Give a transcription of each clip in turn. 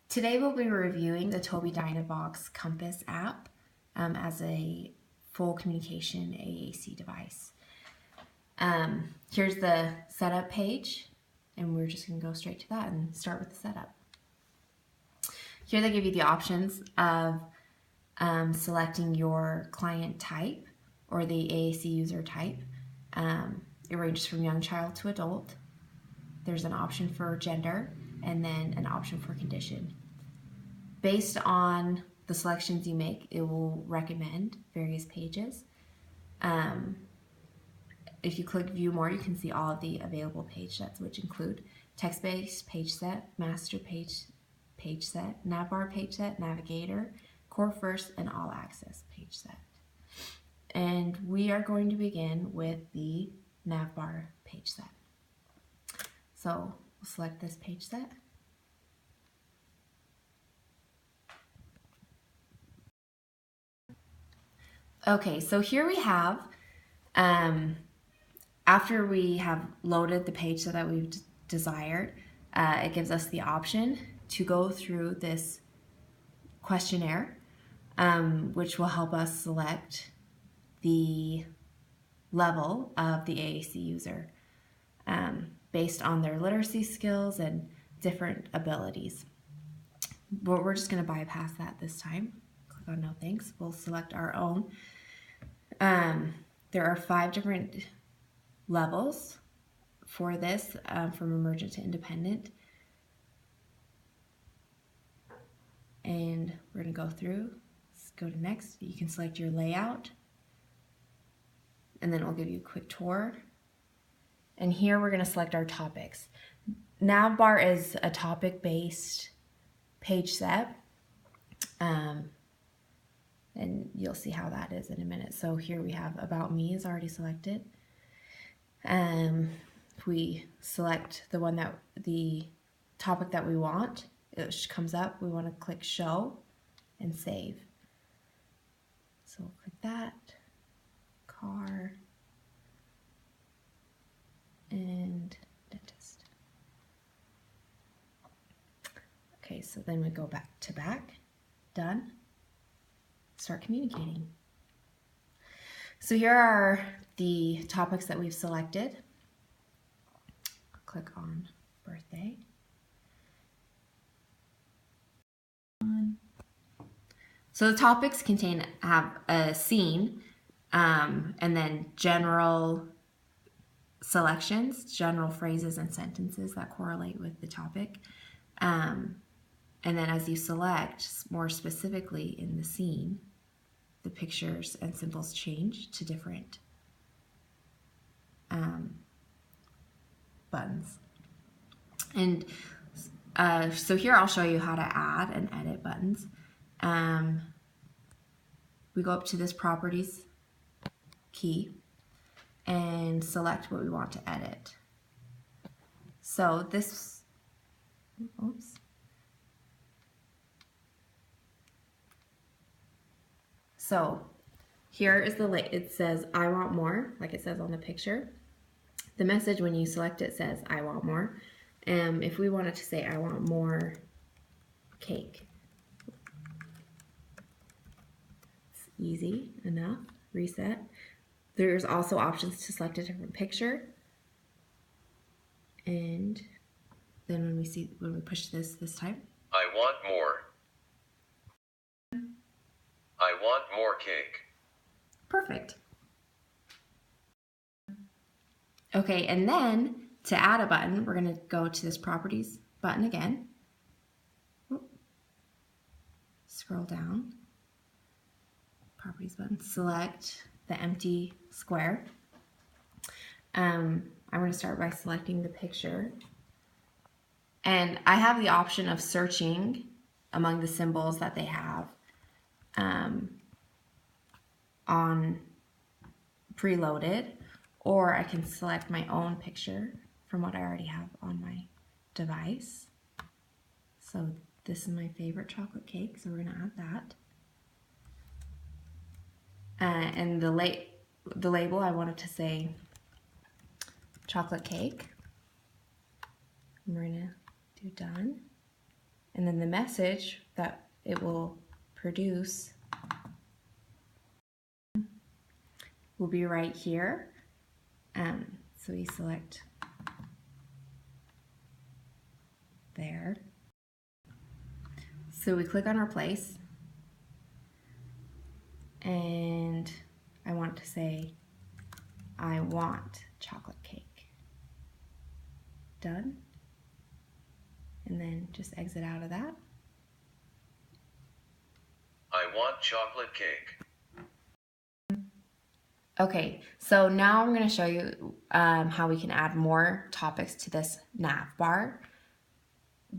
Today we'll be reviewing the Tobii Dynavox Compass app as a full communication AAC device. Here's the setup page, and we're just going to go straight to that and start with the setup. Here they give you the options of selecting your client type or the AAC user type. It ranges from young child to adult. There's an option for gender and then an option for condition. Based on the selections you make, it will recommend various pages. If you click View More, you can see all of the available page sets, which include text-based page set, master page set, navbar page set, navigator, core first, and all access page set. And we are going to begin with the navbar page set. So we'll select this page set. Okay, so here we have, after we have loaded the page set that we've desired, it gives us the option to go through this questionnaire, which will help us select the level of the AAC user based on their literacy skills and different abilities. But we're just going to bypass that this time. Click on No Thanks. We'll select our own. There are 5 different levels for this, from emergent to independent. And we're going to go through. Let's go to next. You can select your layout, and then it will give you a quick tour. And here we're going to select our topics. Navbar is a topic-based page set, and you'll see how that is in a minute. So here we have About Me is already selected. If we select the topic that we want, it comes up. We want to click Show and Save. So we'll click that. Car and dentist. Okay, so then we go back to back. Done. Start communicating. So here are the topics that we've selected. Click on birthday. So the topics have a scene, and then general selections, general phrases and sentences that correlate with the topic. And then as you select more specifically in the scene, the pictures and symbols change to different buttons. And so here I'll show you how to add and edit buttons. We go up to this Properties key and select what we want to edit. So this, oops. So here is it says I want more, like it says on the picture. The message when you select it says I want more. If we wanted to say I want more cake, it's easy enough. Reset. There's also options to select a different picture. And then when we push this time, I want more. I want more cake. Perfect. Okay, and then to add a button, we're going to go to this Properties button again. Scroll down. Properties button. Select the empty square. I'm going to start by selecting the picture. And I have the option of searching among the symbols that they have on preloaded, or I can select my own picture from what I already have on my device. So this is my favorite chocolate cake, so we're going to add that. And the label, I wanted to say chocolate cake. And we're going to do done. And then the message that it will produce will be right here. So we select there. So we click on replace, and I want to say, I want chocolate cake. Done. And then just exit out of that. I want chocolate cake. Okay, so now I'm going to show you how we can add more topics to this nav bar,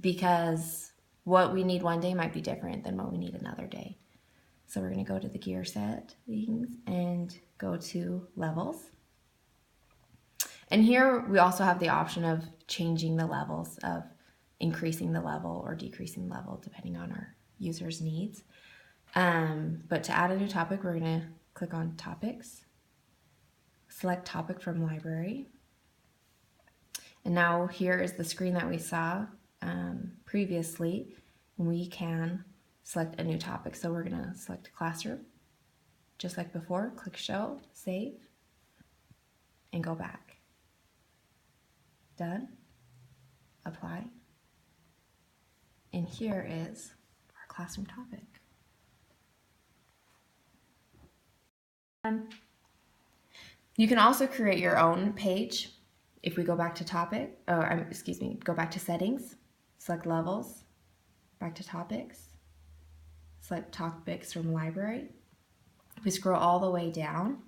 because what we need one day might be different than what we need another day. So we're going to go to the gear settings and go to levels. And here we also have the option of changing the levels, of increasing the level or decreasing the level depending on our user's needs. But to add a new topic, we're going to click on topics, select topic from library. And now here is the screen that we saw previously. We can select a new topic. So we're going to select classroom, just like before, click show, save, and go back. Done, apply. And here is our classroom topic. You can also create your own page. If we go back to topic, go back to settings, select levels, back to topics, select topics from library. We scroll all the way down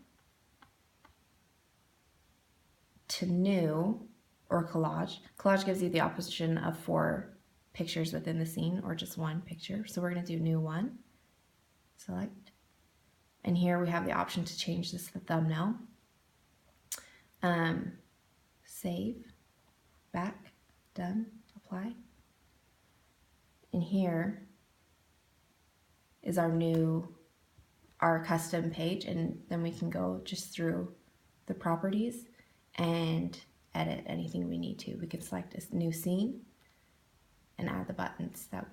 to new or collage. Collage gives you the option of 4 pictures within the scene or just 1 picture. So we're going to do new one, select. And here we have the option to change this to thumbnail. Save, back, done, apply. And here is our custom page, and then we can go just through the properties and edit anything we need to. We could select a new scene and add the buttons that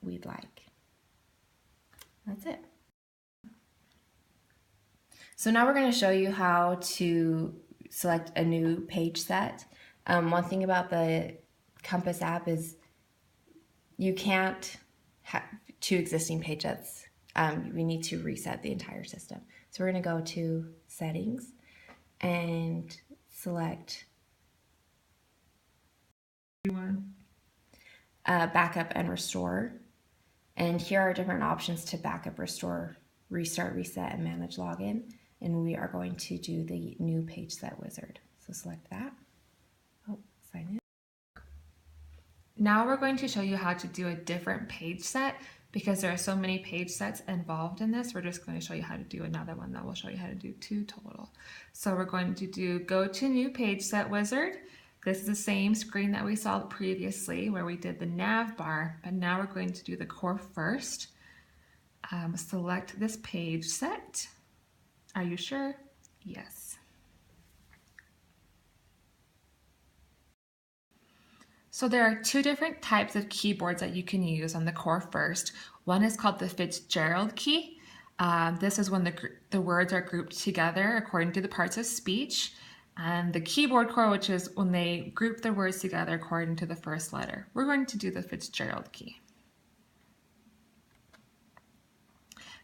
we'd like. That's it. So now we're going to show you how to select a new page set. One thing about the Compass app is you can't have 2 existing page sets. We need to reset the entire system. So we're going to go to settings and select backup and restore. And here are different options to backup, restore, restart, reset, and manage login. And we are going to do the new page set wizard. So select that. Oh, sign in. Now we're going to show you how to do a different page set, because there are so many page sets involved in this. We're just going to show you how to do another one that will show you how to do 2 total. So we're going to go to new page set wizard. This is the same screen that we saw previously where we did the nav bar, but now we're going to do the core first. Select this page set. Are you sure? Yes. So there are 2 different types of keyboards that you can use on the core first. One is called the Fitzgerald key. This is when the words are grouped together according to the parts of speech. And the keyboard core, which is when they group the words together according to the first letter. We're going to do the Fitzgerald key.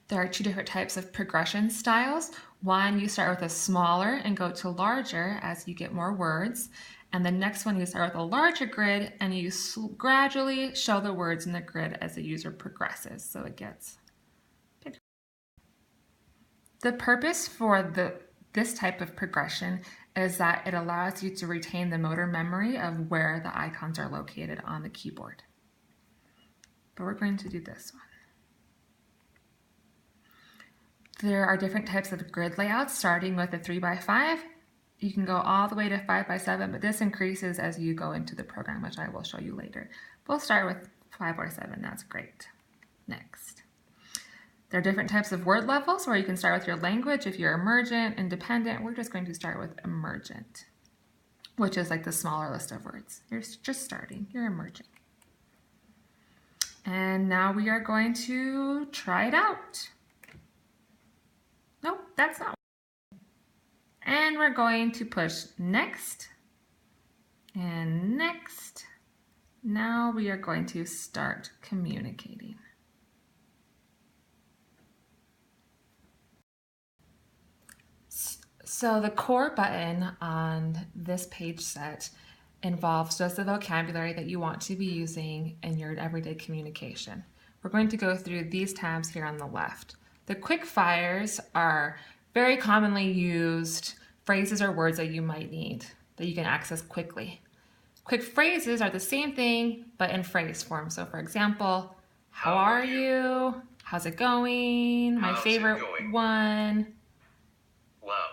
There are 2 different types of progression styles. One, you start with a smaller and go to larger as you get more words. And the next one, you start with a larger grid and you gradually show the words in the grid as the user progresses. So it gets bigger. The purpose for this type of progression is that it allows you to retain the motor memory of where the icons are located on the keyboard. But we're going to do this one. There are different types of grid layouts, starting with a 3x5. You can go all the way to 5x7, but this increases as you go into the program, which I will show you later. We'll start with 5 or 7, that's great. Next. There are different types of word levels where you can start with your language. If you're emergent, independent, we're just going to start with emergent, which is like the smaller list of words. You're just starting, you're emerging. And now we are going to try it out. Nope, that's not. And we're going to push next and next. Now we are going to start communicating. So the core button on this page set involves just the vocabulary that you want to be using in your everyday communication. We're going to go through these tabs here on the left. The quick fires are very commonly used phrases or words that you might need that you can access quickly. Quick phrases are the same thing, but in phrase form. So for example, how are you? How's it going? My favorite one. Wow.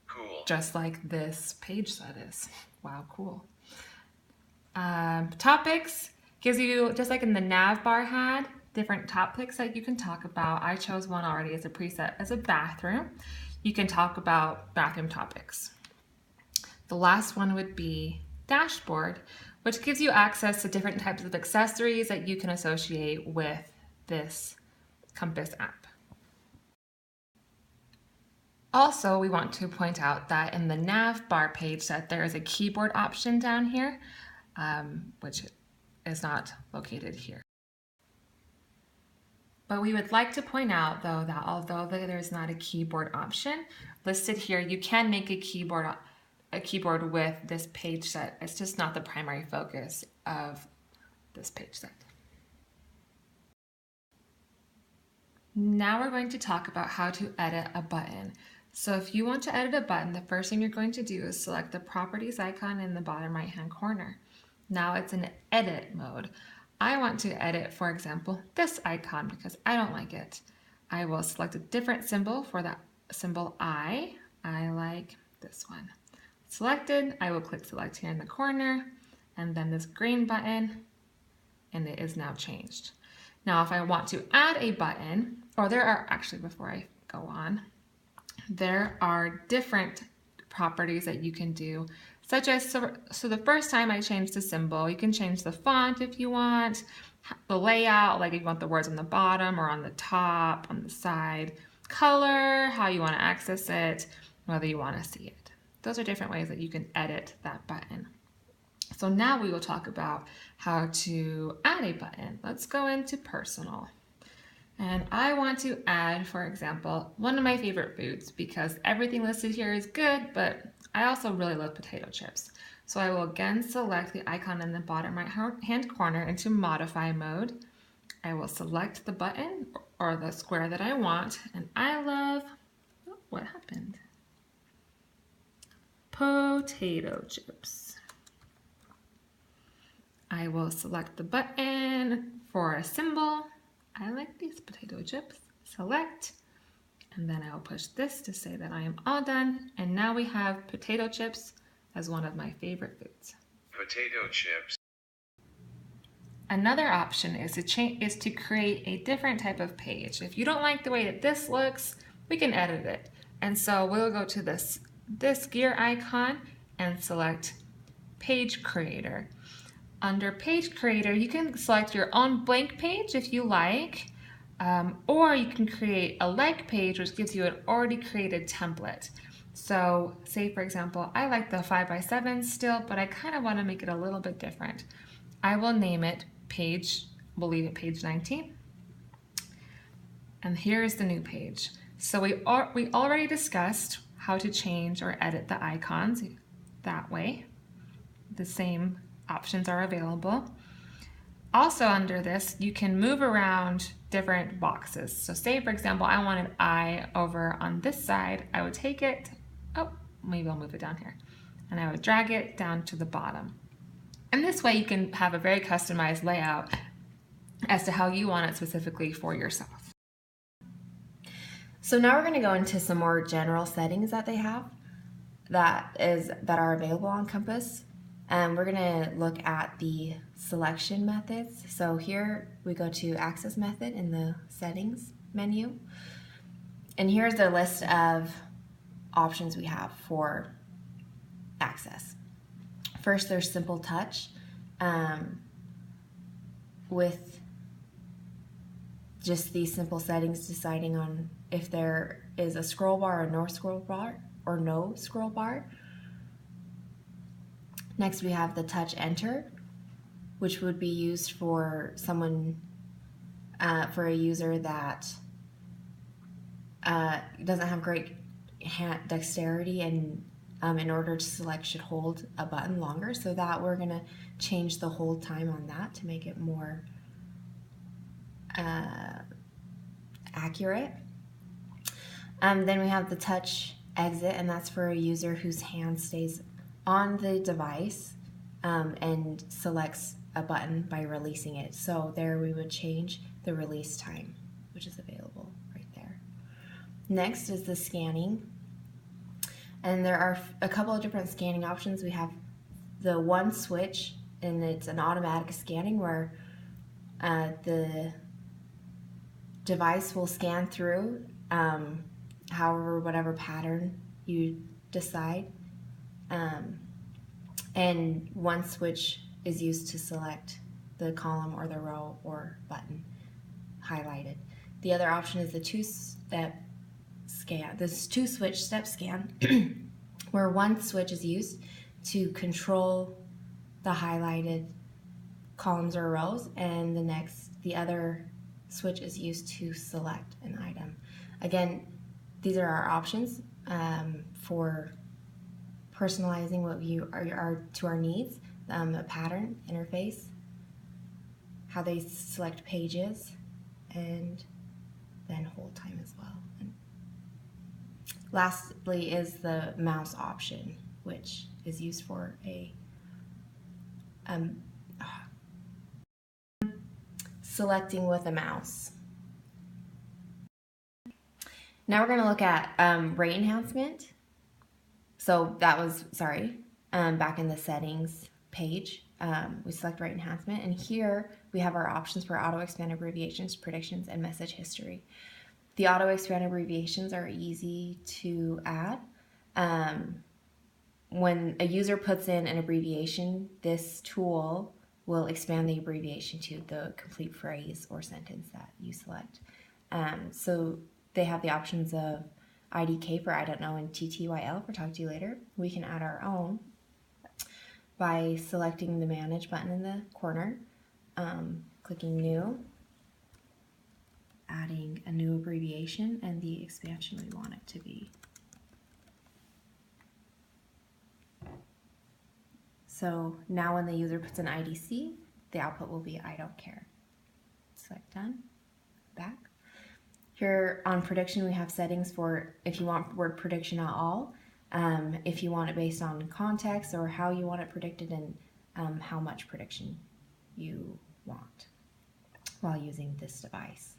Cool. Just like this page set is. Wow, cool. Topics gives you, just like in the nav bar had, different topics that you can talk about. I chose one already as a preset as a bathroom. You can talk about bathroom topics. The last one would be dashboard, which gives you access to different types of accessories that you can associate with this Compass app. Also, we want to point out that in the nav bar page that there is a keyboard option down here, which is not located here. But we would like to point out, though, that although there's not a keyboard option listed here, you can make a keyboard with this page set. It's just not the primary focus of this page set. Now we're going to talk about how to edit a button. So if you want to edit a button, the first thing you're going to do is select the properties icon in the bottom right-hand corner. Now it's in edit mode. I want to edit, for example, this icon because I don't like it. I will select a different symbol for that symbol I. I like this one. Selected, I will click select here in the corner, and then this green button, and it is now changed. Now if I want to add a button, or there are actually, before I go on, there are different properties that you can do, such as, so the first time I changed the symbol, you can change the font if you want, the layout, like if you want the words on the bottom or on the top, on the side, color, how you want to access it, whether you want to see it. Those are different ways that you can edit that button. So now we will talk about how to add a button. Let's go into personal. And I want to add, for example, one of my favorite foods because everything listed here is good, but I also really love potato chips. So I will again select the icon in the bottom right-hand corner into modify mode. I will select the button or the square that I want, and I love, oh, what happened? Potato chips. I will select the button for a symbol. I like these potato chips. Select, and then I will push this to say that I am all done. And now we have potato chips as one of my favorite foods. Potato chips. Another option is to create a different type of page. If you don't like the way that this looks, we can edit it. And so we'll go to this gear icon and select Page Creator. Under Page Creator, you can select your own blank page if you like, or you can create a like page, which gives you an already created template. So say, for example, I like the 5x7 still, but I kind of want to make it a little bit different. I will name it page, we'll leave it page 19. And here's the new page. So we already discussed how to change or edit the icons that way. The same options are available. Also under this, you can move around different boxes. So say, for example, I want an I over on this side. I would take it, oh, maybe I'll move it down here. And I would drag it down to the bottom. And this way you can have a very customized layout as to how you want it specifically for yourself. So now we're going to go into some more general settings that they have that are available on Compass. And we're going to look at the selection methods. So here we go to access method in the settings menu. And here's the list of options we have for access. First, there's simple touch. With just these simple settings, deciding on if there is a scroll bar or no scroll bar or no scroll bar. Next we have the touch enter, which would be used for someone, for a user that doesn't have great hand dexterity and in order to select should hold a button longer. So that we're going to change the hold time on that to make it more accurate. Then we have the touch exit, and that's for a user whose hand stays on the device and selects a button by releasing it. So there we would change the release time, which is available right there. Next is the scanning. And there are a couple of different scanning options. We have the one switch, and it's an automatic scanning where the device will scan through whatever pattern you decide. And one switch is used to select the column or the row or button highlighted. The other option is the two-step scan, this two-switch step scan, where one switch is used to control the highlighted columns or rows, and the other switch is used to select an item. Again, these are our options for personalizing what you are to our needs, a pattern, interface, how they select pages, and then hold time as well. And lastly is the mouse option, which is used for a selecting with a mouse. Now we're going to look at rate enhancement. So that was, back in the settings page, we select rate enhancement, and here we have our options for auto-expand abbreviations, predictions, and message history. The auto-expand abbreviations are easy to add. When a user puts in an abbreviation, this tool will expand the abbreviation to the complete phrase or sentence that you select. So they have the options of IDK for I don't know and TTYL for talk to you later. We can add our own by selecting the manage button in the corner, clicking new, adding a new abbreviation and the expansion we want it to be. So now when the user puts an IDC, the output will be I don't care. Select done, back. Here on prediction, we have settings for if you want word prediction at all, if you want it based on context or how you want it predicted, and how much prediction you want while using this device.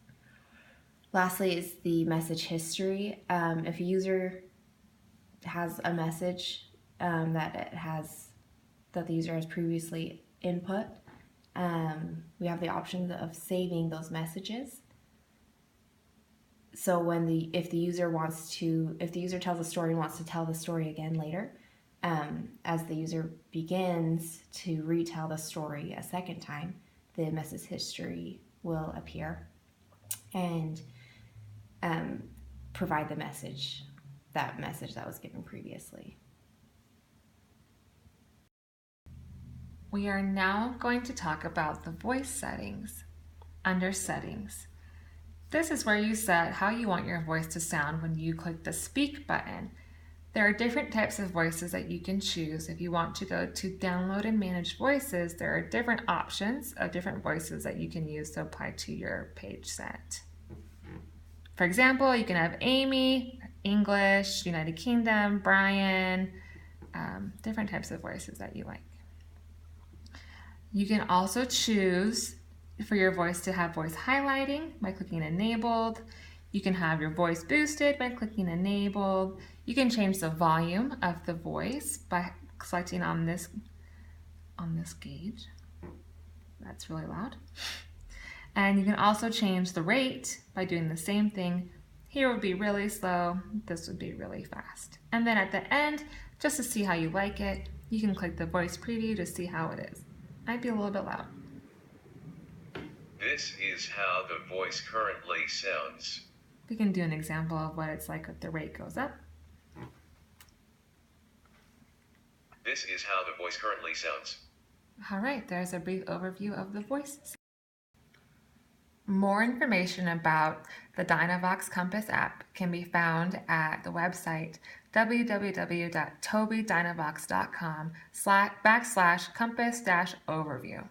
Lastly is the message history. If a user has a message that the user has previously input, we have the option of saving those messages. So if the user tells a story and wants to tell the story again later, as the user begins to retell the story a second time, the message history will appear and provide the message that was given previously. We are now going to talk about the voice settings. Under settings, this is where you set how you want your voice to sound when you click the speak button. There are different types of voices that you can choose. If you want to go to download and manage voices, there are different options of different voices that you can use to apply to your page set. For example, you can have Amy, English, United Kingdom, Brian, different types of voices that you like. You can also choose for your voice to have voice highlighting by clicking enabled. You can have your voice boosted by clicking enabled. You can change the volume of the voice by selecting on this gauge. That's really loud. And you can also change the rate by doing the same thing. Here would be really slow, this would be really fast. And then at the end, just to see how you like it, you can click the voice preview to see how it is. Might be a little bit loud. This is how the voice currently sounds. We can do an example of what it's like if the rate goes up. This is how the voice currently sounds. All right, there's a brief overview of the voice. More information about the Dynavox Compass app can be found at the website www.tobiidynavox.com/compass-overview.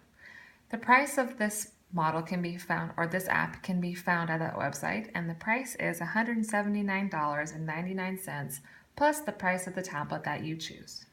The price of this model can be found, or this app can be found at that website, and the price is $179.99 plus the price of the tablet that you choose.